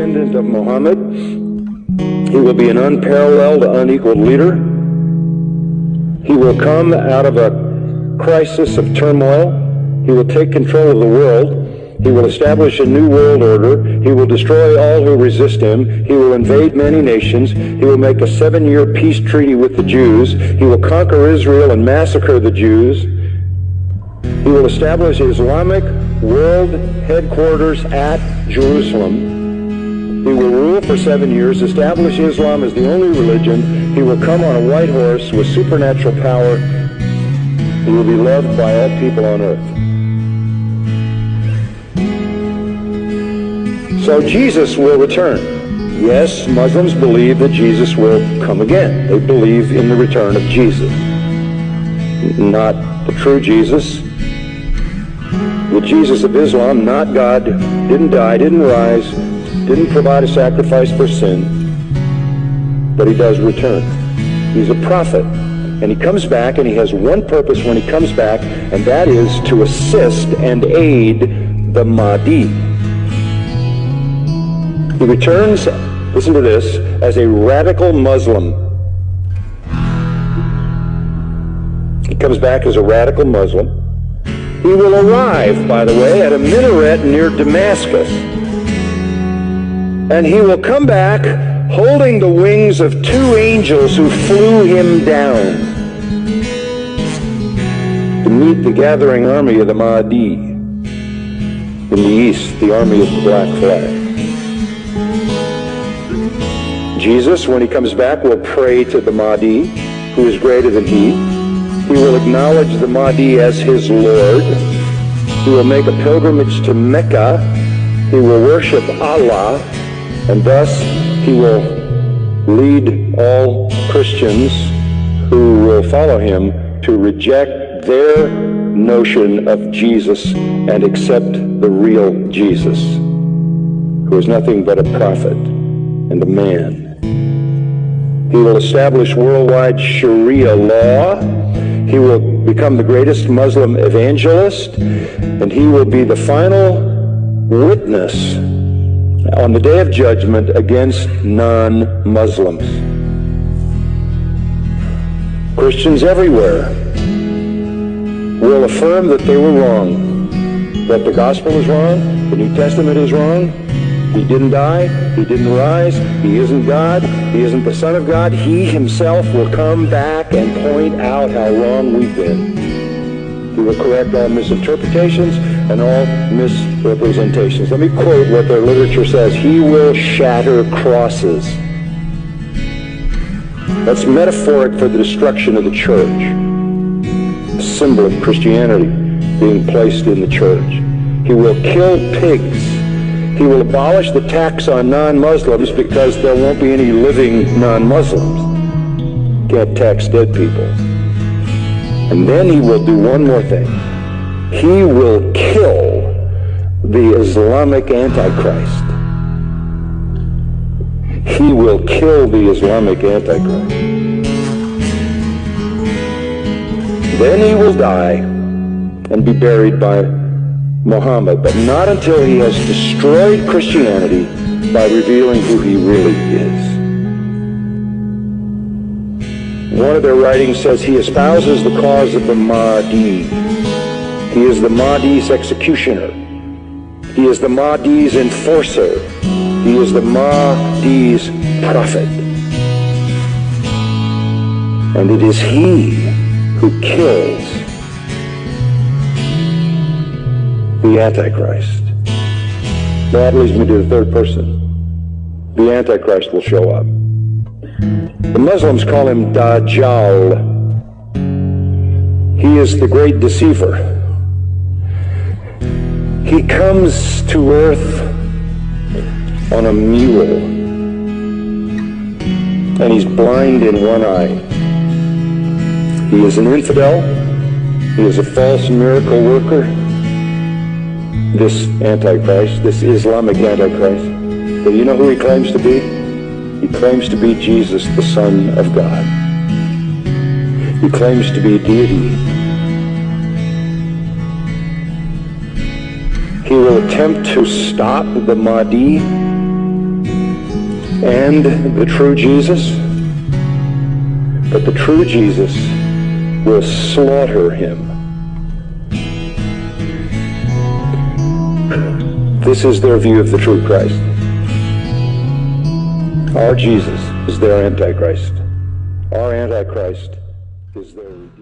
descendant of Muhammad. He will be an unparalleled, unequaled leader. He will come out of a crisis of turmoil. He will take control of the world. He will establish a new world order. He will destroy all who resist him. He will invade many nations. He will make a 7-year peace treaty with the Jews. He will conquer Israel and massacre the Jews. He will establish Islamic world headquarters at Jerusalem. He will rule for 7 years, establish Islam as the only religion. He will come on a white horse with supernatural power. He will be loved by all people on earth. So Jesus will return. Yes, Muslims believe that Jesus will come again. They believe in the return of Jesus. Not the true Jesus. The Jesus of Islam, not God, didn't die, didn't rise, didn't provide a sacrifice for sin, but he does return. He's a prophet, and he comes back, and he has one purpose when he comes back, and that is to assist and aid the Mahdi. He returns, listen to this, as a radical Muslim. He comes back as a radical Muslim. He will arrive, by the way, at a minaret near Damascus. And he will come back holding the wings of 2 angels who flew him down to meet the gathering army of the Mahdi. In the east, the army of the black flag. Jesus, when he comes back, will pray to the Mahdi, who is greater than he. He will acknowledge the Mahdi as his Lord. He will make a pilgrimage to Mecca. He will worship Allah, and thus he will lead all Christians who will follow him to reject their notion of Jesus and accept the real Jesus, who is nothing but a prophet and a man. He will establish worldwide Sharia law. He will become the greatest Muslim evangelist, and he will be the final witness on the day of judgment against non-Muslims. Christians everywhere will affirm that they were wrong, that the gospel is wrong, the New Testament is wrong. He didn't die, he didn't rise, he isn't God, he isn't the Son of God. He himself will come back and point out how wrong we've been. He will correct all misinterpretations and all misrepresentations. Let me quote what their literature says. He will shatter crosses. That's metaphoric for the destruction of the church. A symbol of Christianity being placed in the church. He will kill pigs. He will abolish the tax on non-Muslims because there won't be any living non-Muslims. Can't tax dead people. And then he will do one more thing. He will kill the Islamic Antichrist. He will kill the Islamic Antichrist. Then he will die and be buried by Muhammad, but not until he has destroyed Christianity by revealing who he really is. One of their writings says he espouses the cause of the Mahdi. He is the Mahdi's executioner. He is the Mahdi's enforcer. He is the Mahdi's prophet. And it is he who kills the Antichrist. That leads me to the third person. The Antichrist will show up. The Muslims call him Dajjal. He is the great deceiver. He comes to earth on a mule, and he's blind in one eye. He is an infidel. He is a false miracle worker. This Antichrist, this Islamic Antichrist. But you know who he claims to be? He claims to be Jesus, the Son of God. He claims to be deity. He will attempt to stop the Mahdi and the true Jesus, but the true Jesus will slaughter him. This is their view of the true Christ. Our Jesus is their Antichrist. Our Antichrist is their Redeemer.